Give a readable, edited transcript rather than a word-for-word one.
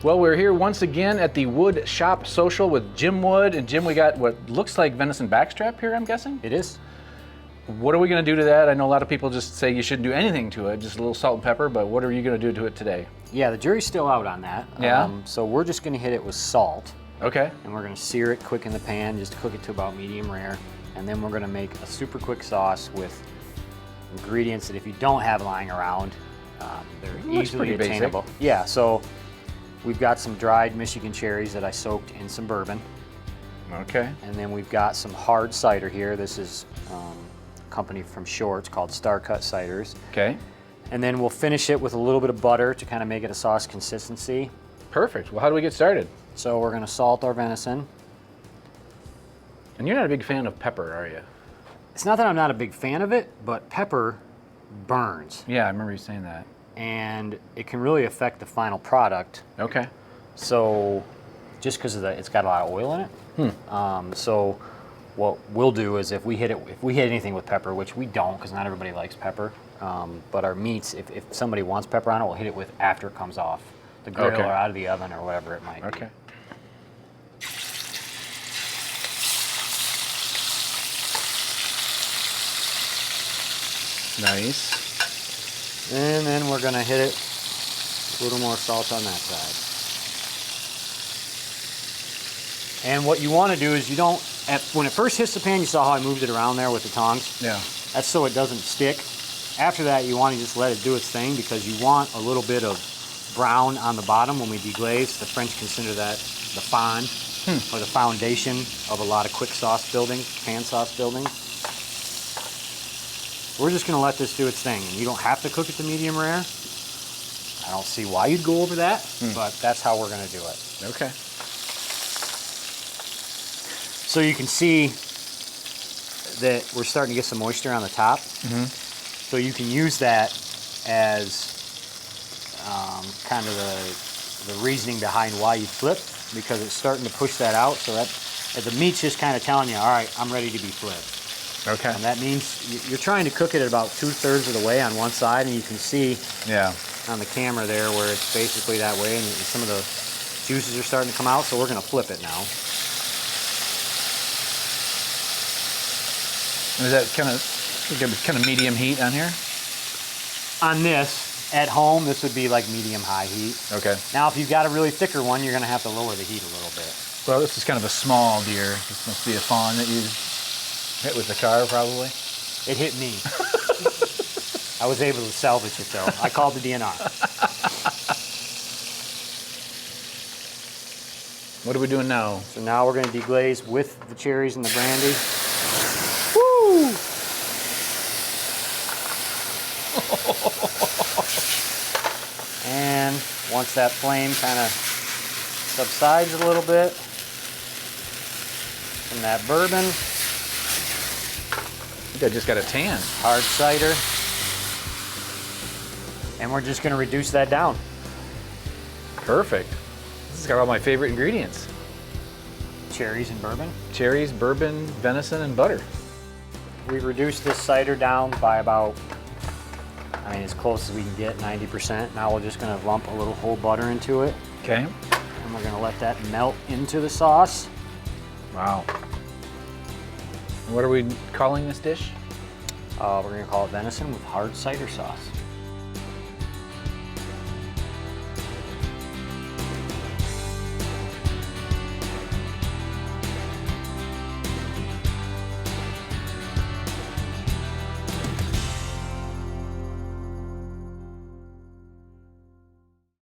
Well, we're here once again at the Wood Shop Social with Jim Wood. And Jim, we got what looks like venison backstrap here, I'm guessing? It is. What are we gonna do to that? I know a lot of people just say you shouldn't do anything to it, just a little salt and pepper, but what are you gonna do to it today? Yeah, the jury's still out on that. Yeah? So we're just gonna hit it with salt. Okay. And we're gonna sear it quick in the pan, just cook it to about medium rare. And then we're gonna make a super quick sauce with ingredients that if you don't have lying around, they're easily attainable. Basic. Yeah, so we've got some dried Michigan cherries that I soaked in some bourbon. Okay. And then we've got some hard cider here. This is a company from Shore. It's called Star Cut Ciders. Okay. And then we'll finish it with a little bit of butter to kind of make it a sauce consistency. Perfect. Well, how do we get started? So we're gonna salt our venison. And you're not a big fan of pepper, are you? It's not that I'm not a big fan of it, but pepper burns. Yeah, I remember you saying that. And it can really affect the final product. Okay. So just because of it's got a lot of oil in it. So what we'll do is if we hit anything with pepper, which we don't because not everybody likes pepper, but our meats, if somebody wants pepper on it, we'll hit it with after it comes off the grill or out of the oven or whatever it might be. Okay. Nice. And then we're gonna hit it with a little more salt on that side. And what you want to do is when it first hits the pan, you saw how I moved it around there with the tongs? Yeah. That's so it doesn't stick. After that, you want to just let it do its thing because you want a little bit of brown on the bottom when we deglaze. The French consider that the fond or the foundation of a lot of quick sauce building, pan sauce building. We're just gonna let this do its thing. And you don't have to cook it to medium rare. I don't see why you'd go over that, but that's how we're gonna do it. Okay. So you can see that we're starting to get some moisture on the top. So you can use that as kind of the reasoning behind why you flip, because it's starting to push that out. So that the meat's just kind of telling you, all right, I'm ready to be flipped. Okay. And that means you're trying to cook it at about 2/3 of the way on one side, and you can see on the camera there where it's basically that way, and some of the juices are starting to come out, so we're going to flip it now. Is that kind of medium heat on here? On this, at home, this would be like medium-high heat. Okay. Now, if you've got a really thicker one, you're going to have to lower the heat a little bit. Well, this is kind of a small deer. This must be a fawn that you hit with the car, probably. It hit me. I was able to salvage it, though. I called the DNR. What are we doing now? So now we're going to deglaze with the cherries and the brandy. Woo! And once that flame kind of subsides a little bit from that bourbon, I think I just got a tan. hard cider, and we're just going to reduce that down. Perfect. This has got all my favorite ingredients. Cherries and bourbon. Cherries, bourbon, venison, and butter. We've reduced this cider down by about, as close as we can get, 90%. Now we're just going to lump a little whole butter into it. Okay. And we're going to let that melt into the sauce. Wow. And what are we calling this dish? We're going to call it venison with hard cider sauce.